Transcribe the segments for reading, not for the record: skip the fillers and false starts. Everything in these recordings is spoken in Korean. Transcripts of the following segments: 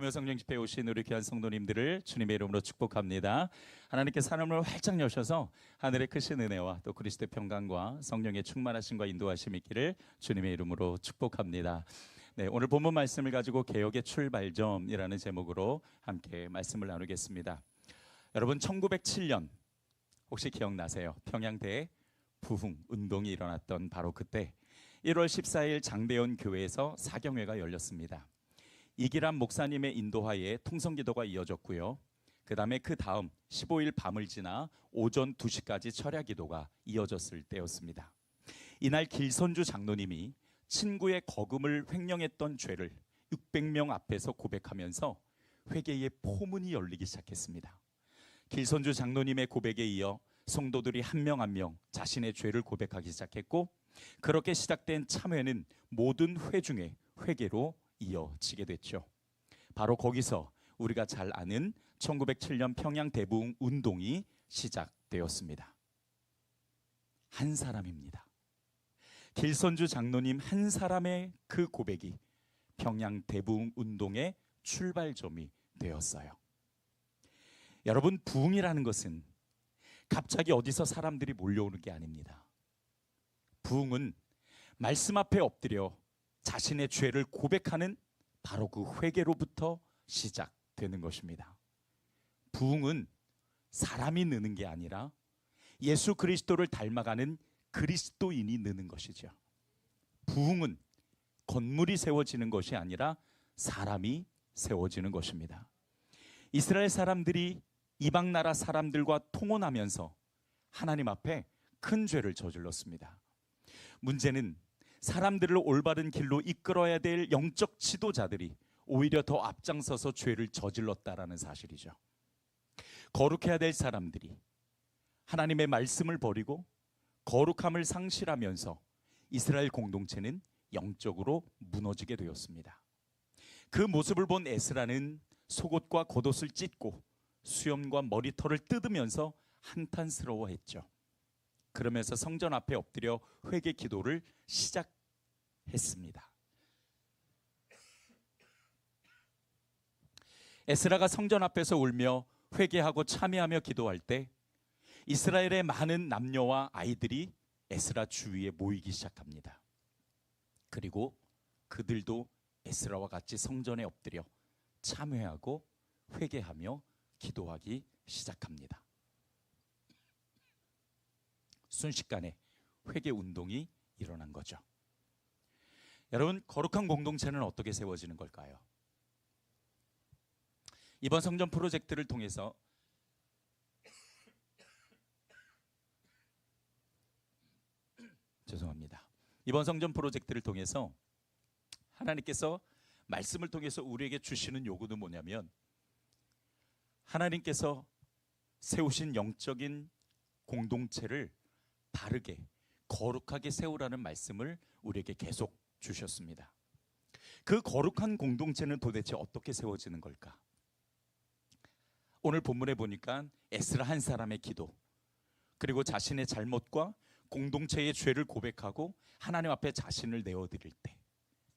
성령 집회에 오신 우리 귀한 성도님들을 주님의 이름으로 축복합니다. 하나님께서 하늘을 활짝 여셔서 하늘의 크신 은혜와 또 그리스도의 평강과 성령의 충만하심과 인도하심이 있기를 주님의 이름으로 축복합니다. 네, 오늘 본문 말씀을 가지고 개혁의 출발점이라는 제목으로 함께 말씀을 나누겠습니다. 여러분, 1907년 혹시 기억나세요? 평양대 부흥 운동이 일어났던 바로 그때 1월 14일 장대현 교회에서 사경회가 열렸습니다. 이기람 목사님의 인도하에 통성기도가 이어졌고요. 그 다음 15일 밤을 지나 오전 2시까지 철야기도가 이어졌을 때였습니다. 이날 길선주 장로님이 친구의 거금을 횡령했던 죄를 600명 앞에서 고백하면서 회개의 포문이 열리기 시작했습니다. 길선주 장로님의 고백에 이어 성도들이 한 명 한 명 자신의 죄를 고백하기 시작했고, 그렇게 시작된 참회는 모든 회 중에 회개로 이어지게 됐죠. 바로 거기서 우리가 잘 아는 1907년 평양 대부흥 운동이 시작되었습니다. 한 사람입니다. 길선주 장로님 한 사람의 그 고백이 평양 대부흥 운동의 출발점이 되었어요. 여러분, 부흥이라는 것은 갑자기 어디서 사람들이 몰려오는 게 아닙니다. 부흥은 말씀 앞에 엎드려 자신의 죄를 고백하는 바로 그 회개로부터 시작되는 것입니다. 부흥은 사람이 느는 게 아니라 예수 그리스도를 닮아가는 그리스도인이 느는 것이죠. 부흥은 건물이 세워지는 것이 아니라 사람이 세워지는 것입니다. 이스라엘 사람들이 이방 나라 사람들과 통혼하면서 하나님 앞에 큰 죄를 저질렀습니다. 문제는 사람들을 올바른 길로 이끌어야 될 영적 지도자들이 오히려 더 앞장서서 죄를 저질렀다라는 사실이죠. 거룩해야 될 사람들이 하나님의 말씀을 버리고 거룩함을 상실하면서 이스라엘 공동체는 영적으로 무너지게 되었습니다. 그 모습을 본 에스라는 속옷과 겉옷을 찢고 수염과 머리털을 뜯으면서 한탄스러워했죠. 그러면서 성전 앞에 엎드려 회개 기도를 시작했습니다. 에스라가 성전 앞에서 울며 회개하고 참회하며 기도할 때 이스라엘의 많은 남녀와 아이들이 에스라 주위에 모이기 시작합니다. 그리고 그들도 에스라와 같이 성전에 엎드려 참회하고 회개하며 기도하기 시작합니다. 순식간에 회개 운동이 일어난 거죠. 여러분, 거룩한 공동체는 어떻게 세워지는 걸까요? 이번 성전 프로젝트를 통해서 이번 성전 프로젝트를 통해서 하나님께서 말씀을 통해서 우리에게 주시는 요구는 뭐냐면, 하나님께서 세우신 영적인 공동체를 바르게 거룩하게 세우라는 말씀을 우리에게 계속 주셨습니다. 그 거룩한 공동체는 도대체 어떻게 세워지는 걸까? 오늘 본문에 보니까 에스라 한 사람의 기도, 그리고 자신의 잘못과 공동체의 죄를 고백하고 하나님 앞에 자신을 내어드릴 때,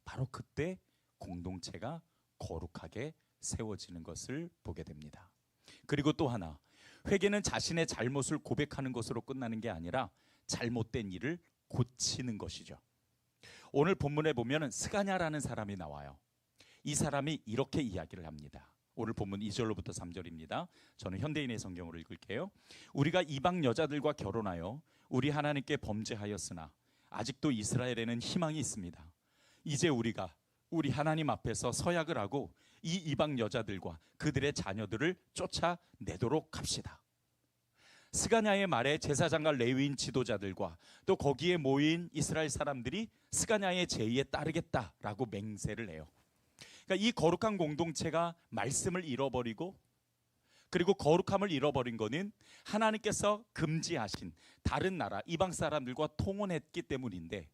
바로 그때 공동체가 거룩하게 세워지는 것을 보게 됩니다. 그리고 또 하나, 회개는 자신의 잘못을 고백하는 것으로 끝나는 게 아니라 잘못된 일을 고치는 것이죠. 오늘 본문에 보면 스가냐라는 사람이 나와요. 이 사람이 이렇게 이야기를 합니다. 오늘 본문 2절로부터 3절입니다. 저는 현대인의 성경으로 읽을게요. 우리가 이방 여자들과 결혼하여 우리 하나님께 범죄하였으나 아직도 이스라엘에는 희망이 있습니다. 이제 우리가 우리 하나님 앞에서 서약을 하고 이 이방 여자들과 그들의 자녀들을 쫓아내도록 합시다. 스가냐의 말에 제사장과 레위인 지도자들과 또 거기에 모인 이스라엘 사람들이 스가냐의 제의에 따르겠다라고 맹세를 해요. 그러니까 이 거룩한 공동체가 말씀을 잃어버리고, 그리고 거룩함을 잃어버린 거는 하나님께서 금지하신 다른 나라 이방 사람들과 통혼했기 때문인데,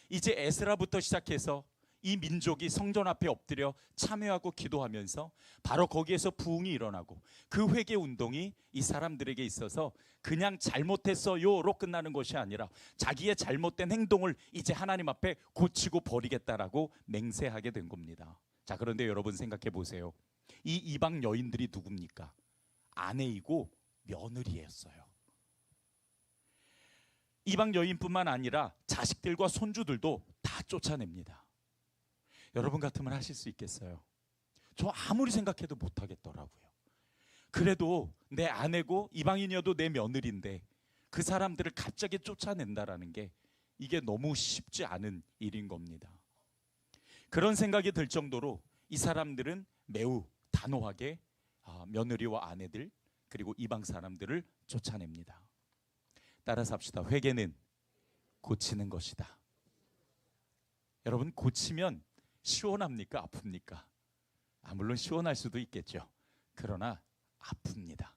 이제 에스라부터 시작해서 이 민족이 성전 앞에 엎드려 참회하고 기도하면서 바로 거기에서 부흥이 일어나고, 그 회개 운동이 이 사람들에게 있어서 그냥 잘못했어요로 끝나는 것이 아니라 자기의 잘못된 행동을 이제 하나님 앞에 고치고 버리겠다라고 맹세하게 된 겁니다. 자, 그런데 여러분 생각해 보세요. 이 이방 여인들이 누굽니까? 아내이고 며느리였어요. 이방 여인뿐만 아니라 자식들과 손주들도 다 쫓아냅니다. 여러분 같으면 하실 수 있겠어요? 저 아무리 생각해도 못하겠더라고요. 그래도 내 아내고 이방인이어도 내 며느리인데 그 사람들을 갑자기 쫓아낸다라는 게 이게 너무 쉽지 않은 일인 겁니다. 그런 생각이 들 정도로 이 사람들은 매우 단호하게 며느리와 아내들 그리고 이방 사람들을 쫓아냅니다. 따라서 합시다. 회개는 고치는 것이다. 여러분, 고치면 시원합니까? 아픕니까? 물론 시원할 수도 있겠죠. 그러나 아픕니다.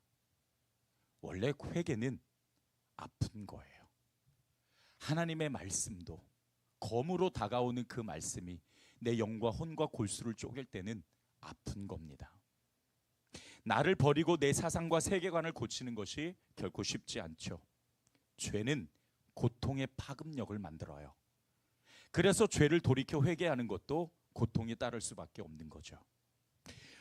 원래 회개는 아픈 거예요. 하나님의 말씀도 검으로 다가오는 그 말씀이 내 영과 혼과 골수를 쪼갤 때는 아픈 겁니다. 나를 버리고 내 사상과 세계관을 고치는 것이 결코 쉽지 않죠. 죄는 고통의 파급력을 만들어요. 그래서 죄를 돌이켜 회개하는 것도 고통이 따를 수밖에 없는 거죠.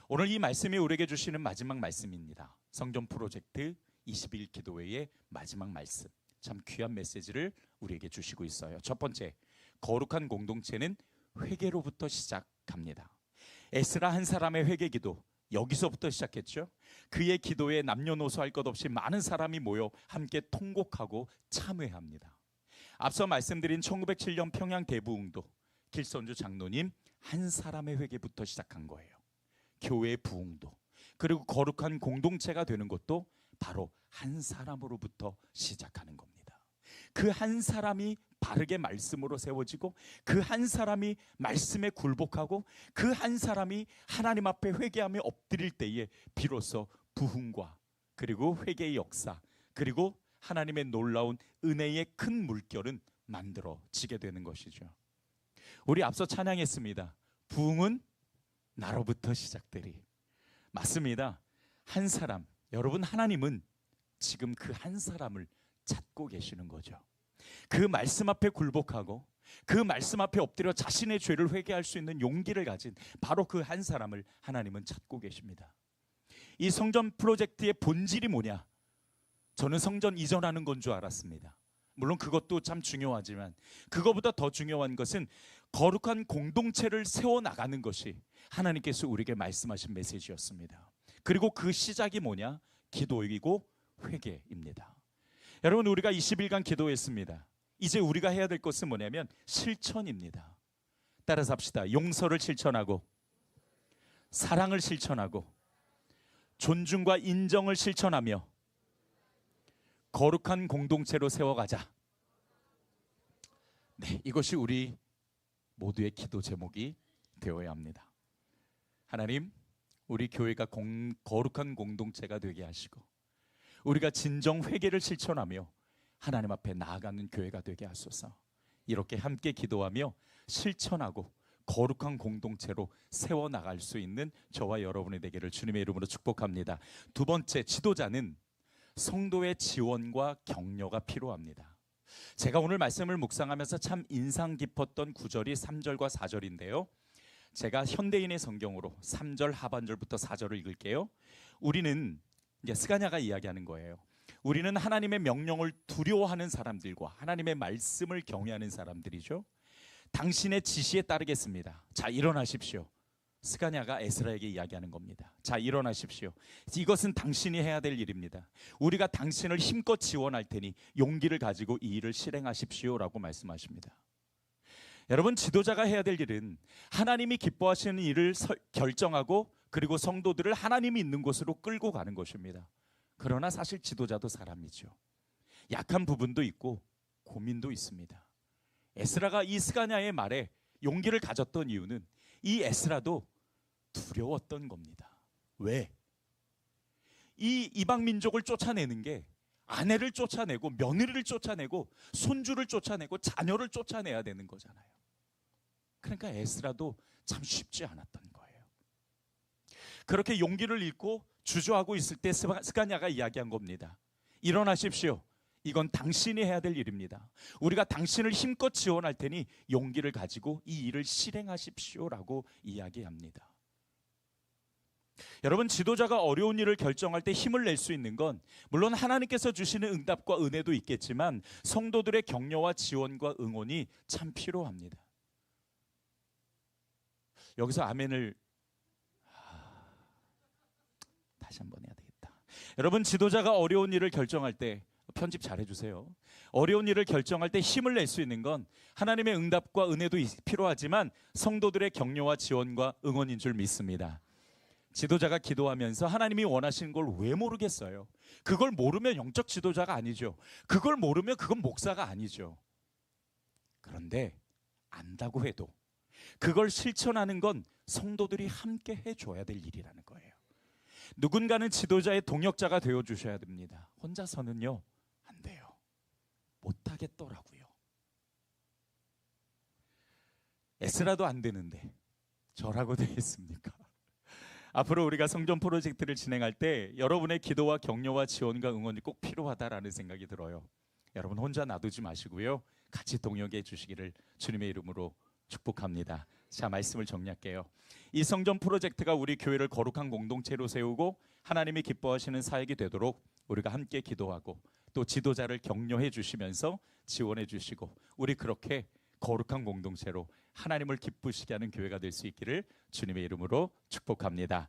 오늘 이 말씀이 우리에게 주시는 마지막 말씀입니다. 성전 프로젝트 20일 기도회의 마지막 말씀. 참 귀한 메시지를 우리에게 주시고 있어요. 첫 번째, 거룩한 공동체는 회개로부터 시작합니다. 에스라 한 사람의 회개 기도, 여기서부터 시작했죠. 그의 기도에 남녀노소 할 것 없이 많은 사람이 모여 함께 통곡하고 참회합니다. 앞서 말씀드린 1907년 평양 대부흥도 길선주 장로님 한 사람의 회개부터 시작한 거예요. 교회의 부흥도, 그리고 거룩한 공동체가 되는 것도 바로 한 사람으로부터 시작하는 겁니다. 그 한 사람이 바르게 말씀으로 세워지고, 그 한 사람이 말씀에 굴복하고, 그 한 사람이 하나님 앞에 회개하며 엎드릴 때에 비로소 부흥과 그리고 회개의 역사, 그리고 하나님의 놀라운 은혜의 큰 물결은 만들어지게 되는 것이죠. 우리 앞서 찬양했습니다. 부흥은 나로부터 시작되리. 맞습니다. 한 사람, 여러분, 하나님은 지금 그 한 사람을 찾고 계시는 거죠. 그 말씀 앞에 굴복하고 그 말씀 앞에 엎드려 자신의 죄를 회개할 수 있는 용기를 가진 바로 그 한 사람을 하나님은 찾고 계십니다. 이 성전 프로젝트의 본질이 뭐냐? 저는 성전 이전하는 건 줄 알았습니다. 물론 그것도 참 중요하지만 그거보다 더 중요한 것은 거룩한 공동체를 세워나가는 것이 하나님께서 우리에게 말씀하신 메시지였습니다. 그리고 그 시작이 뭐냐? 기도이고 회개입니다. 여러분, 우리가 20일간 기도했습니다. 이제 우리가 해야 될 것은 뭐냐면 실천입니다. 따라서 합시다. 용서를 실천하고, 사랑을 실천하고, 존중과 인정을 실천하며 거룩한 공동체로 세워가자. 네, 이것이 우리 모두의 기도 제목이 되어야 합니다. 하나님, 우리 교회가 거룩한 공동체가 되게 하시고, 우리가 진정 회개를 실천하며 하나님 앞에 나아가는 교회가 되게 하소서. 이렇게 함께 기도하며 실천하고 거룩한 공동체로 세워나갈 수 있는 저와 여러분이 되기를 주님의 이름으로 축복합니다. 두 번째, 지도자는 성도의 지원과 격려가 필요합니다. 제가 오늘 말씀을 묵상하면서 참 인상 깊었던 구절이 3절과 4절인데요. 제가 현대인의 성경으로 3절 하반절부터 4절을 읽을게요. 우리는, 이제 스가냐가 이야기하는 거예요. 우리는 하나님의 명령을 두려워하는 사람들과 하나님의 말씀을 경외하는 사람들이죠. 당신의 지시에 따르겠습니다. 자, 일어나십시오. 스가냐가 에스라에게 이야기하는 겁니다. 자, 일어나십시오. 이것은 당신이 해야 될 일입니다. 우리가 당신을 힘껏 지원할 테니 용기를 가지고 이 일을 실행하십시오라고 말씀하십니다. 여러분, 지도자가 해야 될 일은 하나님이 기뻐하시는 일을 결정하고, 그리고 성도들을 하나님이 있는 곳으로 끌고 가는 것입니다. 그러나 사실 지도자도 사람이죠. 약한 부분도 있고 고민도 있습니다. 에스라가 이 스가냐의 말에 용기를 가졌던 이유는 이 에스라도 두려웠던 겁니다. 왜? 이 이방 민족을 쫓아내는 게 아내를 쫓아내고 며느리를 쫓아내고 손주를 쫓아내고 자녀를 쫓아내야 되는 거잖아요. 그러니까 에스라도 참 쉽지 않았던 거예요. 그렇게 용기를 잃고 주저하고 있을 때 스가냐가 이야기한 겁니다. 일어나십시오. 이건 당신이 해야 될 일입니다. 우리가 당신을 힘껏 지원할 테니 용기를 가지고 이 일을 실행하십시오라고 이야기합니다. 여러분, 지도자가 어려운 일을 결정할 때 힘을 낼 수 있는 건 물론 하나님께서 주시는 응답과 은혜도 있겠지만 성도들의 격려와 지원과 응원이 참 필요합니다. 여기서 아멘을 다시 한번 해야 되겠다. 여러분, 지도자가 어려운 일을 결정할 때, 편집 잘 해주세요. 어려운 일을 결정할 때 힘을 낼 수 있는 건 하나님의 응답과 은혜도 필요하지만 성도들의 격려와 지원과 응원인 줄 믿습니다. 지도자가 기도하면서 하나님이 원하시는 걸 왜 모르겠어요? 그걸 모르면 영적 지도자가 아니죠. 그걸 모르면 그건 목사가 아니죠. 그런데 안다고 해도 그걸 실천하는 건 성도들이 함께 해줘야 될 일이라는 거예요. 누군가는 지도자의 동역자가 되어주셔야 됩니다. 혼자서는요, 안 돼요. 못하겠더라고요. 에스라도 안 되는데 저라고 되겠습니까? 앞으로 우리가 성전 프로젝트를 진행할 때 여러분의 기도와 격려와 지원과 응원이 꼭 필요하다라는 생각이 들어요. 여러분 혼자 놔두지 마시고요, 같이 동역해 주시기를 주님의 이름으로 축복합니다. 자, 말씀을 정리할게요. 이 성전 프로젝트가 우리 교회를 거룩한 공동체로 세우고 하나님이 기뻐하시는 사역이 되도록 우리가 함께 기도하고 또 지도자를 격려해 주시면서 지원해 주시고 우리 그렇게 거룩한 공동체로 하나님을 기쁘시게 하는 교회가 될 수 있기를 주님의 이름으로 축복합니다.